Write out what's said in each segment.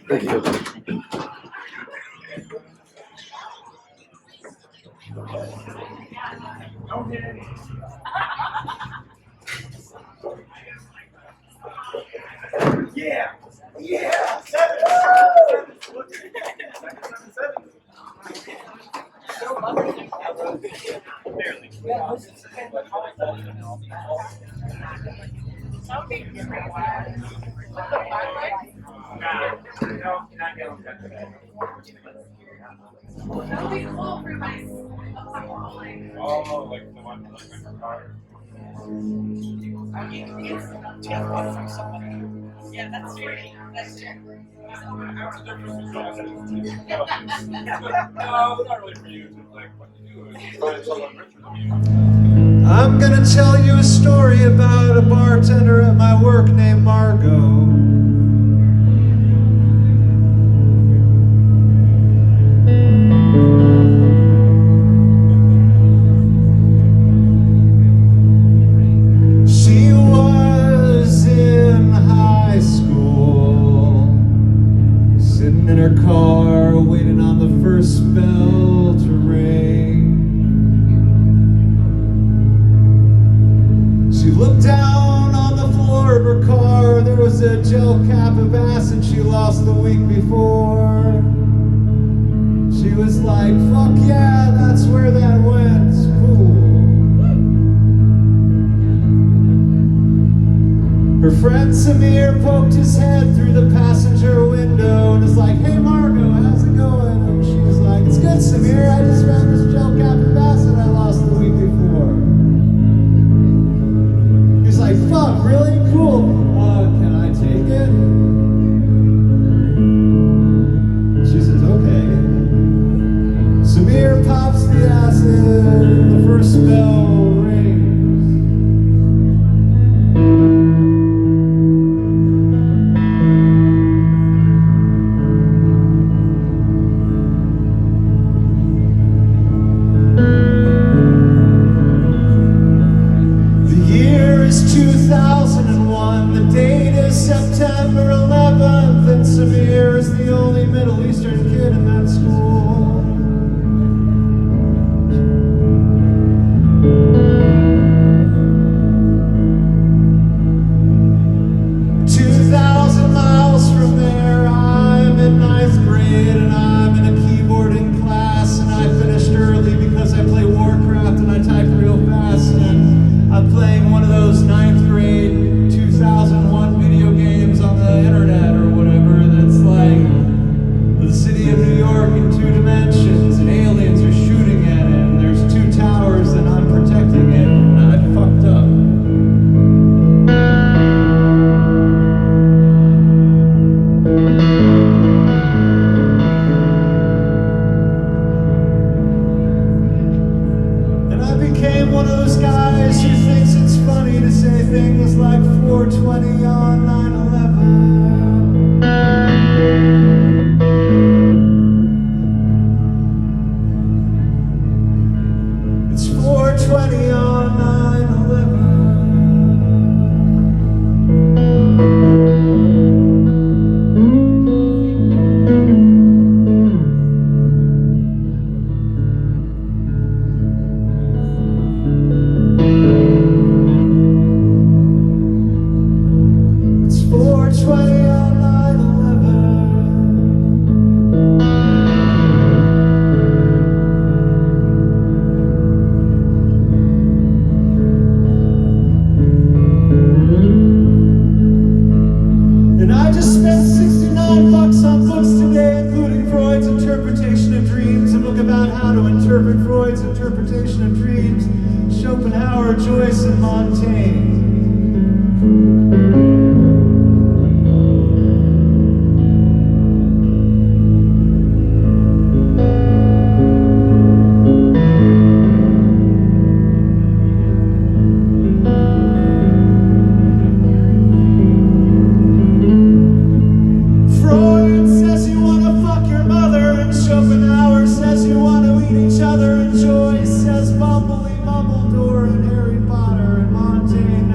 Thank you. Yeah, yeah, 7. That'll be cool for my Oh, like the one like my car. Yeah, that's free. That's true. No, not really for you. Just like what you do. Find someone richer than you. I'm gonna tell you a story about a bartender at my work named Margot. She was in high school, sitting in her car, waiting on the first bell to ring. She looked down on the floor of her car. There was a gel cap of acid she lost the week before. She was like, fuck yeah, that's where that went. Cool. Her friend Samir poked his head through the passenger window and is like, hey Margot, how's it going? And she was like, it's good, Samir. I just found this gel cap of acid I lost the week before. He's like, fuck, really? Cool. Can I take it? She says, okay. Samir pops the acid, the first bell rings. The year is 2001, the date is September 11th, and Samir is the only Middle Eastern kid in that school. Joyce says Bumbly, Mumbledore, and Harry Potter, and Montaigne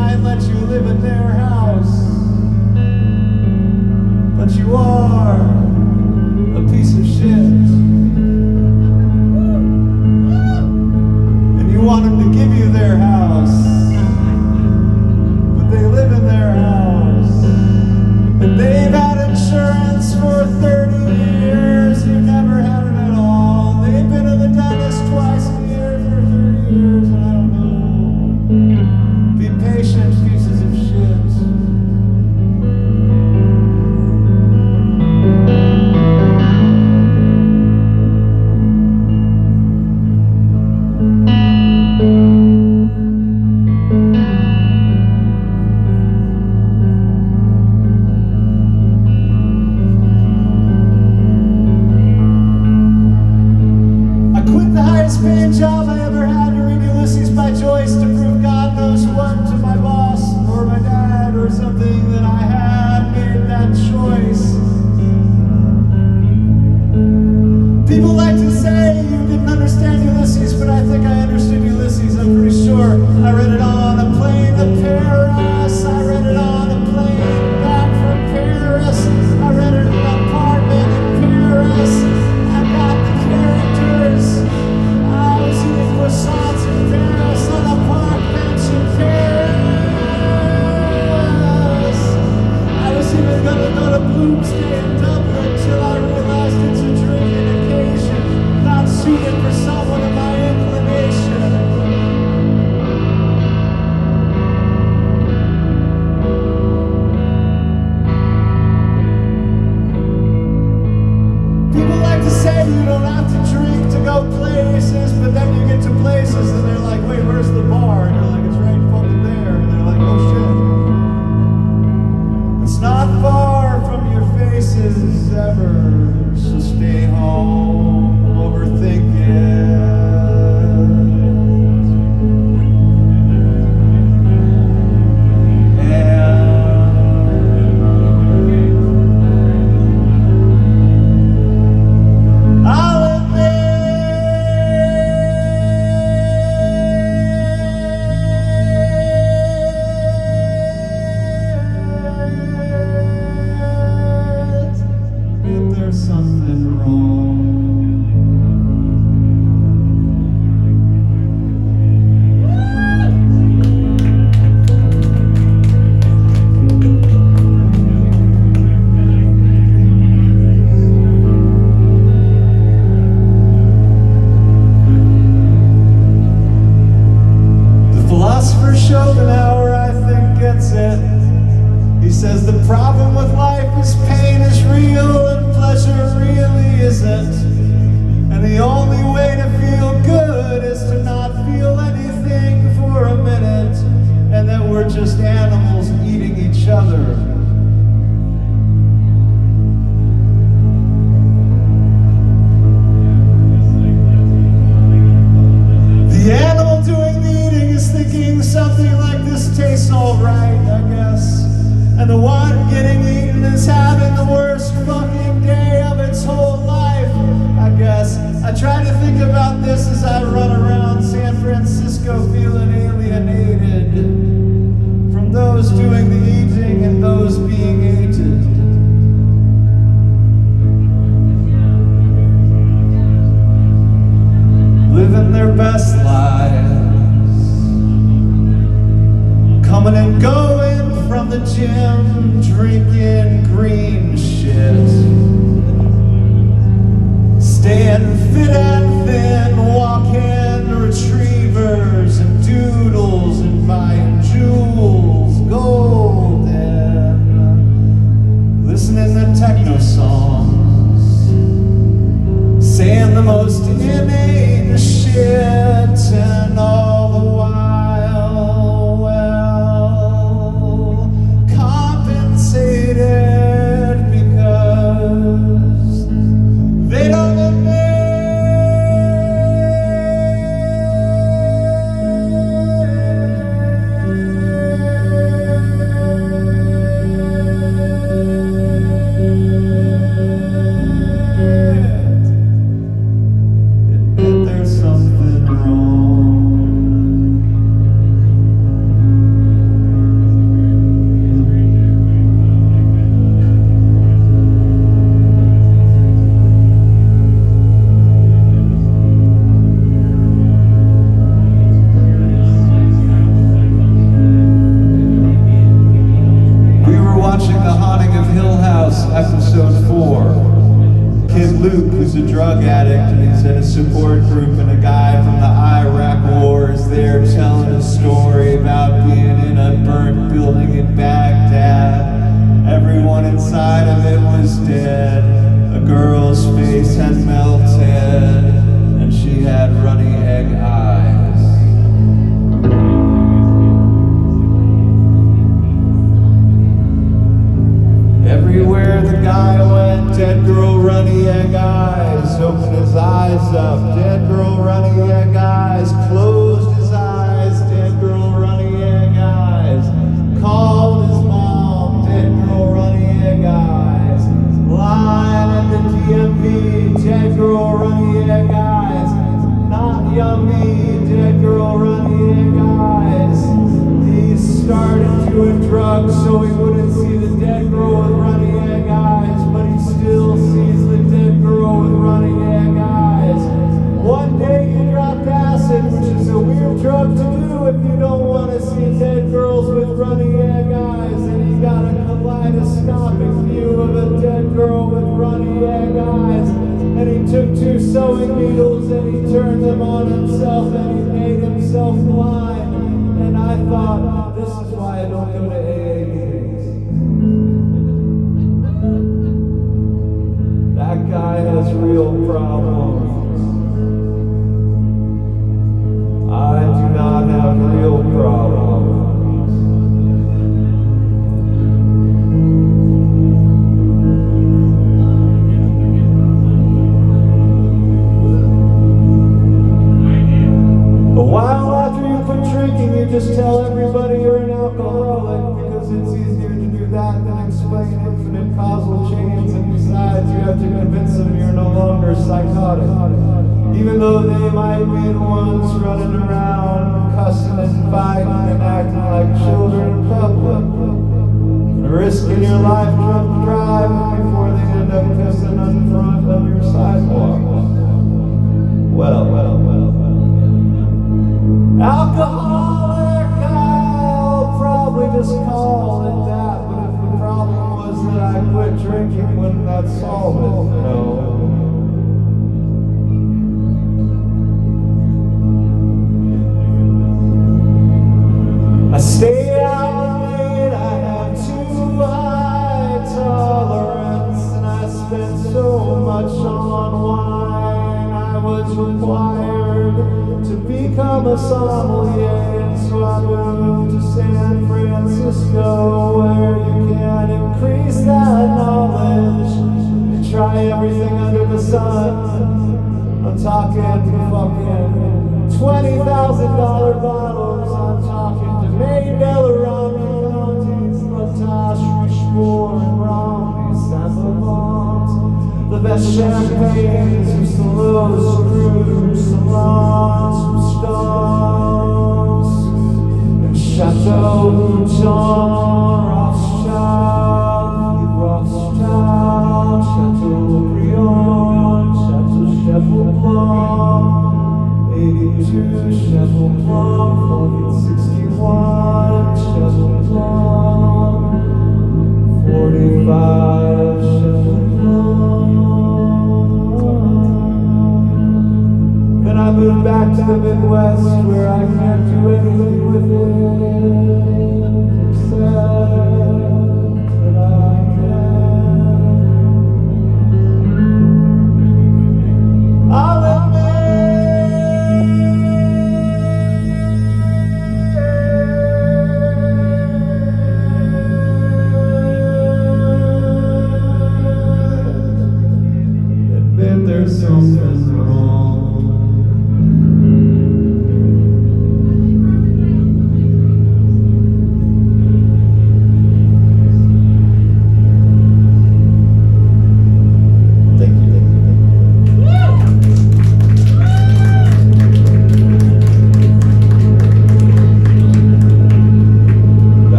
might let you live in their house. But you are a piece of shit. And you want them to give you their house. But they live in their house. And they've had insurance for 30 years. You've never had it at all. They've been to the dentist twice a year for 30 years. And I don't know. Be patient, pieces of shit. Paying job I ever had to read Ulysses by Joyce to prove God knows what to my boss or my dad or something that I had made that choice. People like to say you didn't understand Ulysses, but I think I understood Ulysses, I'm pretty sure. I read it on a plane to Paris, I read it on a plane back from Paris, I read it in an apartment in Paris, I got the characters. I was eating croissants in Paris on a park bench in Paris. I was even gonna go to Bloomsday in Dublin till I realized it's a drinking occasion, not suited for someone of my inclination. People like to say you don't have to drink to go places, but then you get to places and they're like, wait, where's the bar? And you're like, it's right fucking there. And they're like, oh shit. It's not far from your faces ever, so stay home, overthink it. I'll admit there's something wrong. The philosopher Schopenhauer, I think, gets it. He says the problem with life is pain is real and pleasure really isn't. And the only way to feel good is to not feel anything for a minute, and that we're just animals eating each other. The animal doing the eating is thinking something like this tastes alright, I guess. And the one getting eaten is having the worst fucking day of its whole life, I guess. I try to think about this as I run around San Francisco feeling alienated from those doing the eating and those being aided. Living their best lives, coming and going from the gym, drinking green shit, staying fit and thin, walking retrievers and doodles and buying jewels, golden, listening to techno songs, saying the most inane shit, and all the while, well, compensated because they don't admit who's a drug addict, and he's in a support group, and a guy from the Iraq War is there telling a story about being in a burnt building in Baghdad. Everyone inside of it was dead. A girl's face had melted, and she had runny egg eyes. Everywhere the guy went, dead girl, runny egg eyes. Opened his eyes up, dead girl, runny egg eyes. Closed his eyes, dead girl, runny egg eyes. Called his mom, dead girl, runny egg eyes. Line at the DMV, dead girl, runny egg eyes. Not yummy, dead girl, runny egg eyes. He started doing drugs so he wouldn't see the dead girl with runny egg eyes, but he still sees the dead girl with runny egg eyes. One day he dropped acid, which is a weird drug to do if you don't want to see dead girls with runny egg eyes, and he got a kaleidoscopic view of a dead girl with runny egg eyes, and he took 2 sewing needles and he turned them on himself and he made himself blind. And I thought, this is why I don't go to AA meetings. That guy has real problems. I do not have real problems. A while after you quit drinking, you just tell everybody you're an alcoholic, because it's easier to do that than explain infinite causal chains, and besides, you have to convince them you're no longer psychotic. Even though they might be the ones running around, cussing and fighting and acting like children in public, risking your life drunk driving before they end up pissing on the front of your sidewalk. Well. Alcoholic, I'll probably just call it that, but if the problem was that I quit drinking, wouldn't that solve it, you know? I stay out late, I have too high tolerance, and I spent so much on wine. I was required to become a sommelier, and so I moved to San Francisco, where you can increase that knowledge and try everything under the sun. I'm talking fucking $20,000 bottles. I'm talking to May Delarami, Fountains, Latash, Richemont, and Romney, Saint-Laurent. The best champagnes, some slow screws, some lawns, some stones, and Chateau Mouton, Rothschild, Chateaubriand, Chateau Cheval Blanc, 82 Cheval Blanc, 1461 Cheval Blanc, 45 Cheval Blanc. Then I moved back to the Midwest, where I can't do anything with it.